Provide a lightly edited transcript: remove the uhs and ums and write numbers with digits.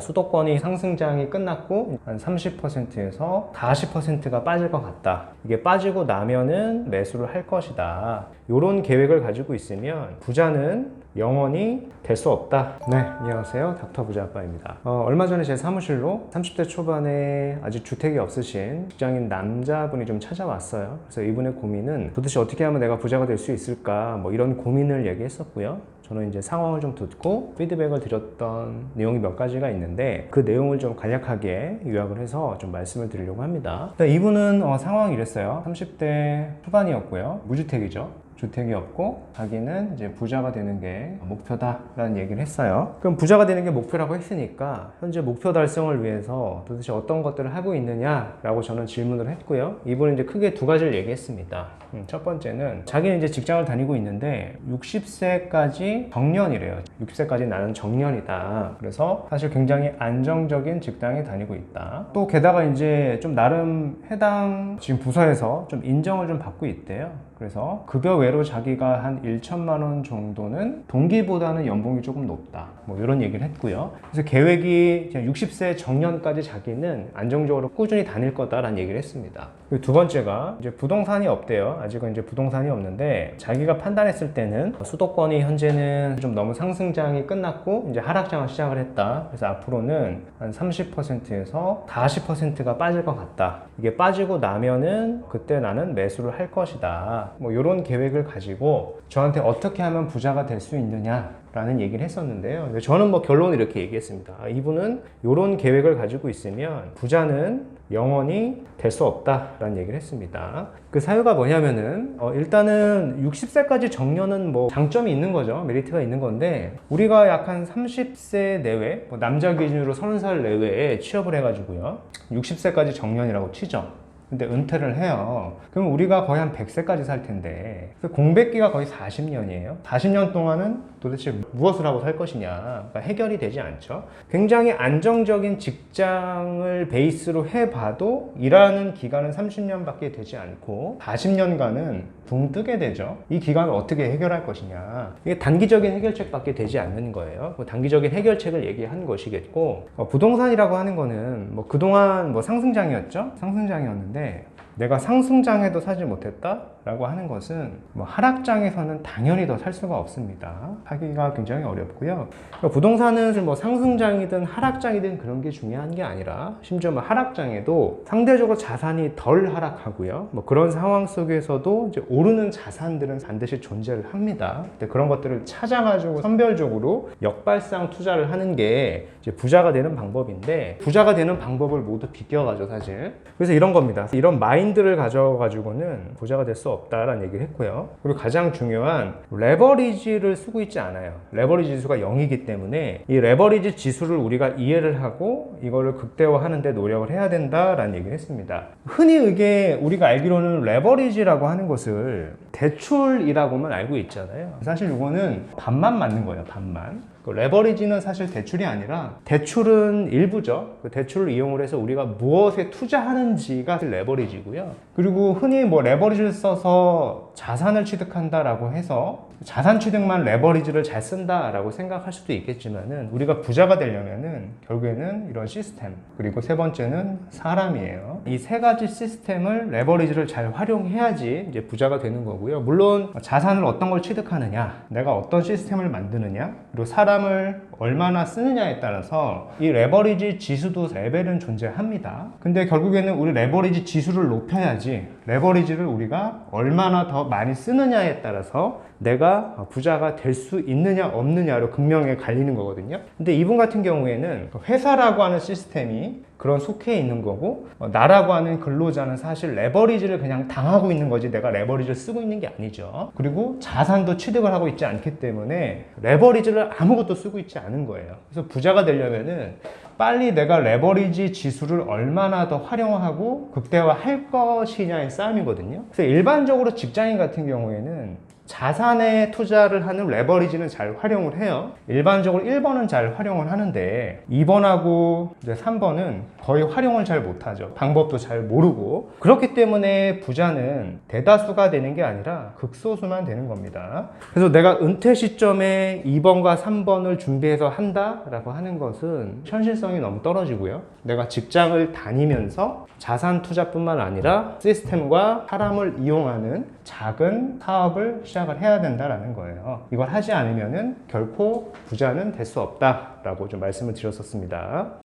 수도권이 상승장이 끝났고 한 30%에서 40%가 빠질 것 같다. 이게 빠지고 나면은 매수를 할 것이다. 이런 계획을 가지고 있으면 부자는 영원히 될 수 없다. 네, 안녕하세요. 닥터 부자 아빠입니다. 얼마 전에 제 사무실로 30대 초반에 아직 주택이 없으신 직장인 남자분이 좀 찾아왔어요. 그래서 이분의 고민은 도대체 어떻게 하면 내가 부자가 될 수 있을까, 뭐 이런 고민을 얘기했었고요. 저는 이제 상황을 좀 듣고 피드백을 드렸던 내용이 몇 가지가 있는데 그 내용을 좀 간략하게 요약을 해서 좀 말씀을 드리려고 합니다. 이분은 상황이 이랬어요. 30대 초반이었고요. 무주택이죠. 주택이 없고 자기는 이제 부자가 되는 게 목표다라는 얘기를 했어요. 그럼 부자가 되는 게 목표라고 했으니까 현재 목표 달성을 위해서 도대체 어떤 것들을 하고 있느냐라고 저는 질문을 했고요. 이분은 이제 크게 두 가지를 얘기했습니다. 첫 번째는 자기는 이제 직장을 다니고 있는데 60세까지 정년이래요. 60세까지 나는 정년이다. 그래서 사실 굉장히 안정적인 직장에 다니고 있다. 또 게다가 이제 좀 나름 해당 지금 부서에서 좀 인정을 좀 받고 있대요. 그래서 급여 외로 자기가 한 1천만 원 정도는 동기보다는 연봉이 조금 높다. 뭐 이런 얘기를 했고요. 그래서 계획이 60세 정년까지 자기는 안정적으로 꾸준히 다닐 거다라는 얘기를 했습니다. 그리고 두 번째가 이제 부동산이 없대요. 아직은 이제 부동산이 없는데 자기가 판단했을 때는 수도권이 현재는 좀 너무 상승장이 끝났고 이제 하락장을 시작을 했다. 그래서 앞으로는 한 30%에서 40%가 빠질 것 같다. 이게 빠지고 나면은 그때 나는 매수를 할 것이다. 뭐 이런 계획을 가지고 저한테 어떻게 하면 부자가 될 수 있느냐 라는 얘기를 했었는데요. 저는 뭐 결론을 이렇게 얘기했습니다. 이분은 이런 계획을 가지고 있으면 부자는 영원히 될 수 없다 라는 얘기를 했습니다. 그 사유가 뭐냐면은 일단은 60세까지 정년은 뭐 장점이 있는 거죠. 메리트가 있는 건데 우리가 약 한 30세 내외, 남자 기준으로 30살 내외에 취업을 해가지고요 60세까지 정년이라고 치죠. 근데 은퇴를 해요. 그럼 우리가 거의 한 100세까지 살 텐데 공백기가 거의 40년이에요. 40년 동안은 도대체 무엇을 하고 살 것이냐, 그러니까 해결이 되지 않죠. 굉장히 안정적인 직장을 베이스로 해봐도 일하는 기간은 30년밖에 되지 않고 40년간은 붕 뜨게 되죠. 이 기간을 어떻게 해결할 것이냐, 이게 단기적인 해결책밖에 되지 않는 거예요. 단기적인 해결책을 얘기한 것이겠고, 부동산이라고 하는 거는 뭐 그동안 뭐 상승장이었죠. 상승장이었는데 내가 상승장에도 사지 못했다 라고 하는 것은 뭐 하락장에서는 당연히 더 살 수가 없습니다. 하기가 굉장히 어렵고요. 그러니까 부동산은 뭐 상승장이든 하락장이든 그런 게 중요한 게 아니라 심지어 뭐 하락장에도 상대적으로 자산이 덜 하락하고요. 뭐 그런 상황 속에서도 이제 오르는 자산들은 반드시 존재를 합니다. 근데 그런 것들을 찾아가지고 선별적으로 역발상 투자를 하는 게 이제 부자가 되는 방법인데 부자가 되는 방법을 모두 비껴가죠, 사실. 그래서 이런 겁니다. 이런 마인드를 가져가지고는 부자가 될 수 없다라는 얘기를 했고요. 그리고 가장 중요한 레버리지를 쓰고 있지 않아요. 레버리지 지수가 0이기 때문에 이 레버리지 지수를 우리가 이해를 하고 이거를 극대화하는 데 노력을 해야 된다라는 얘기를 했습니다. 흔히 이게 우리가 알기로는 레버리지라고 하는 것을 대출이라고만 알고 있잖아요. 사실 이거는 반만 맞는 거예요. 반만. 레버리지는 사실 대출이 아니라 대출은 일부죠. 그 대출을 이용을 해서 우리가 무엇에 투자하는지가 레버리지고요. 그리고 흔히 뭐 레버리지를 써서 자산을 취득한다라고 해서 자산 취득만 레버리지를 잘 쓴다라고 생각할 수도 있겠지만은 우리가 부자가 되려면은 결국에는 이런 시스템, 그리고 세 번째는 사람이에요. 이 세 가지 시스템을 레버리지를 잘 활용해야지 이제 부자가 되는 거고요. 물론 자산을 어떤 걸 취득하느냐, 내가 어떤 시스템을 만드느냐, 그리고 사람을 얼마나 쓰느냐에 따라서 이 레버리지 지수도 레벨은 존재합니다. 근데 결국에는 우리 레버리지 지수를 높여야지 레버리지를 우리가 얼마나 더 많이 쓰느냐에 따라서 내가 부자가 될 수 있느냐 없느냐로 극명하게 갈리는 거거든요. 근데 이분 같은 경우에는 회사라고 하는 시스템이 그런 속해 있는 거고 나라고 하는 근로자는 사실 레버리지를 그냥 당하고 있는 거지 내가 레버리지를 쓰고 있는 게 아니죠. 그리고 자산도 취득을 하고 있지 않기 때문에 레버리지를 아무것도 쓰고 있지 않은 거예요. 그래서 부자가 되려면은 빨리 내가 레버리지 지수를 얼마나 더 활용하고 극대화할 것이냐의 싸움이거든요. 그래서 일반적으로 직장인 같은 경우에는 자산에 투자를 하는 레버리지는 잘 활용을 해요. 일반적으로 1번은 잘 활용을 하는데 2번하고 3번은 거의 활용을 잘 못하죠. 방법도 잘 모르고. 그렇기 때문에 부자는 대다수가 되는 게 아니라 극소수만 되는 겁니다. 그래서 내가 은퇴 시점에 2번과 3번을 준비해서 한다라고 하는 것은 현실성이 너무 떨어지고요. 내가 직장을 다니면서 자산 투자뿐만 아니라 시스템과 사람을 이용하는 작은 사업을 시작을 해야 된다라는 거예요. 이걸 하지 않으면은 결코 부자는 될 수 없다라고 좀 말씀을 드렸었습니다.